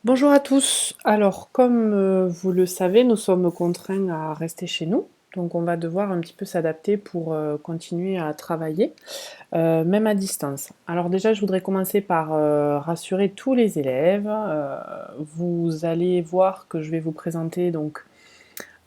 Bonjour à tous. Alors, comme vous le savez, nous sommes contraints à rester chez nous. Donc, on va devoir un petit peu s'adapter pour continuer à travailler, même à distance. Alors déjà, je voudrais commencer par rassurer tous les élèves. Vous allez voir que je vais vous présenter donc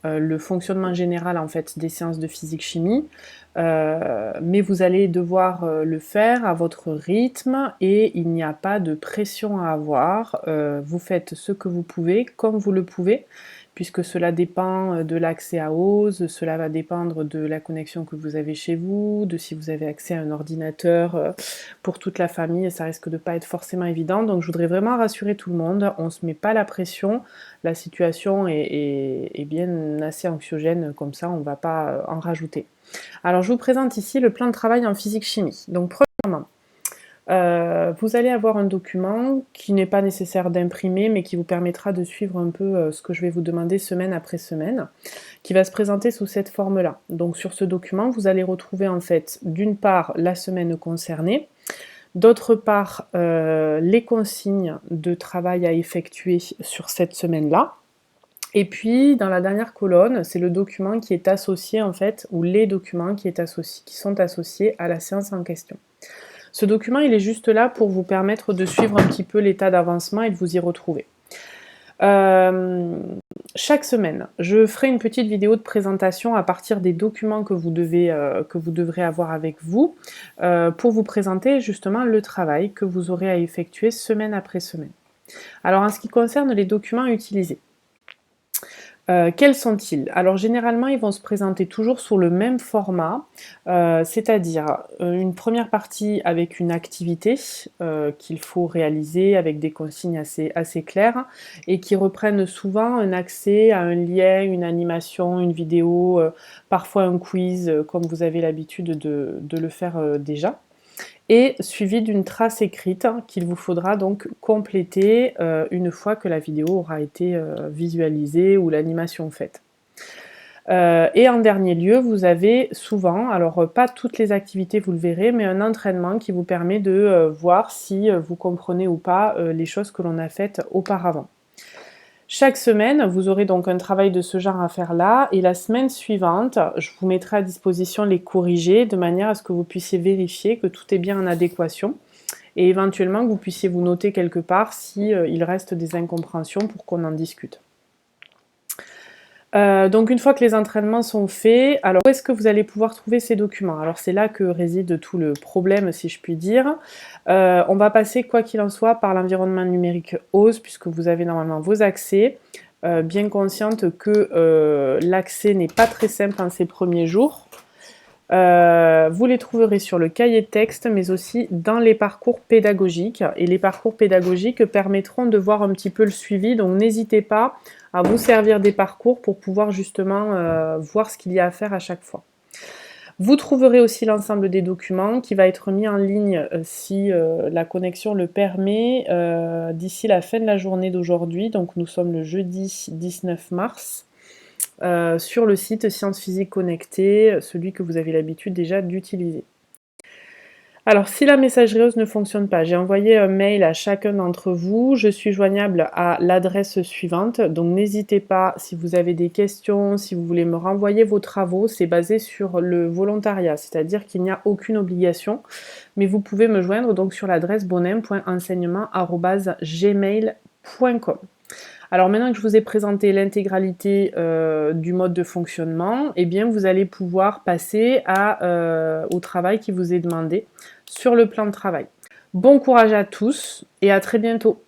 le fonctionnement général en fait des séances de physique-chimie, mais vous allez devoir le faire à votre rythme et il n'y a pas de pression à avoir. Vous faites ce que vous pouvez, comme vous le pouvez, puisque cela dépend de l'accès à OSE, cela va dépendre de la connexion que vous avez chez vous, de si vous avez accès à un ordinateur pour toute la famille, ça risque de pas être forcément évident. Donc je voudrais vraiment rassurer tout le monde, on ne se met pas la pression, la situation est bien assez anxiogène comme ça, on ne va pas en rajouter. Alors je vous présente ici le plan de travail en physique-chimie. Donc premièrement, vous allez avoir un document qui n'est pas nécessaire d'imprimer, mais qui vous permettra de suivre un peu ce que je vais vous demander semaine après semaine, qui va se présenter sous cette forme-là. Donc sur ce document, vous allez retrouver en fait d'une part la semaine concernée, d'autre part les consignes de travail à effectuer sur cette semaine-là, et puis, dans la dernière colonne, c'est le document qui est associé, en fait, ou les documents qui sont associés à la séance en question. Ce document, il est juste là pour vous permettre de suivre un petit peu l'état d'avancement et de vous y retrouver. Chaque semaine, je ferai une petite vidéo de présentation à partir des documents que vous devrez avoir avec vous, pour vous présenter justement le travail que vous aurez à effectuer semaine après semaine. Alors, en ce qui concerne les documents utilisés, quels sont-ils? Alors généralement, ils vont se présenter toujours sous le même format, c'est-à-dire une première partie avec une activité qu'il faut réaliser avec des consignes assez claires et qui reprennent souvent un accès à un lien, une animation, une vidéo, parfois un quiz, comme vous avez l'habitude de le faire déjà, et suivi d'une trace écrite qu'il vous faudra donc compléter une fois que la vidéo aura été visualisée ou l'animation faite. Et en dernier lieu, vous avez souvent, alors pas toutes les activités vous le verrez, mais un entraînement qui vous permet de voir si vous comprenez ou pas les choses que l'on a faites auparavant. Chaque semaine, vous aurez donc un travail de ce genre à faire là, et la semaine suivante, je vous mettrai à disposition les corrigés de manière à ce que vous puissiez vérifier que tout est bien en adéquation, et éventuellement que vous puissiez vous noter quelque part si il reste des incompréhensions pour qu'on en discute. Donc une fois que les entraînements sont faits, alors où est-ce que vous allez pouvoir trouver ces documents? Alors c'est là que réside tout le problème, si je puis dire. On va passer, quoi qu'il en soit, par l'environnement numérique OSE, puisque vous avez normalement vos accès, bien consciente que l'accès n'est pas très simple en ces premiers jours. Vous les trouverez sur le cahier de texte, mais aussi dans les parcours pédagogiques. Et les parcours pédagogiques permettront de voir un petit peu le suivi, donc n'hésitez pas à vous servir des parcours pour pouvoir justement voir ce qu'il y a à faire à chaque fois. Vous trouverez aussi l'ensemble des documents qui va être mis en ligne si la connexion le permet d'ici la fin de la journée d'aujourd'hui, donc nous sommes le jeudi 19 mars. Sur le site Sciences Physiques Connectées, celui que vous avez l'habitude déjà d'utiliser. Alors si la messagerie OSE ne fonctionne pas, j'ai envoyé un mail à chacun d'entre vous, je suis joignable à l'adresse suivante, donc n'hésitez pas si vous avez des questions, si vous voulez me renvoyer vos travaux, c'est basé sur le volontariat, c'est-à-dire qu'il n'y a aucune obligation, mais vous pouvez me joindre donc sur l'adresse bonin.enseignement@gmail.com. Alors maintenant que je vous ai présenté l'intégralité du mode de fonctionnement, eh bien vous allez pouvoir passer au travail qui vous est demandé sur le plan de travail. Bon courage à tous et à très bientôt.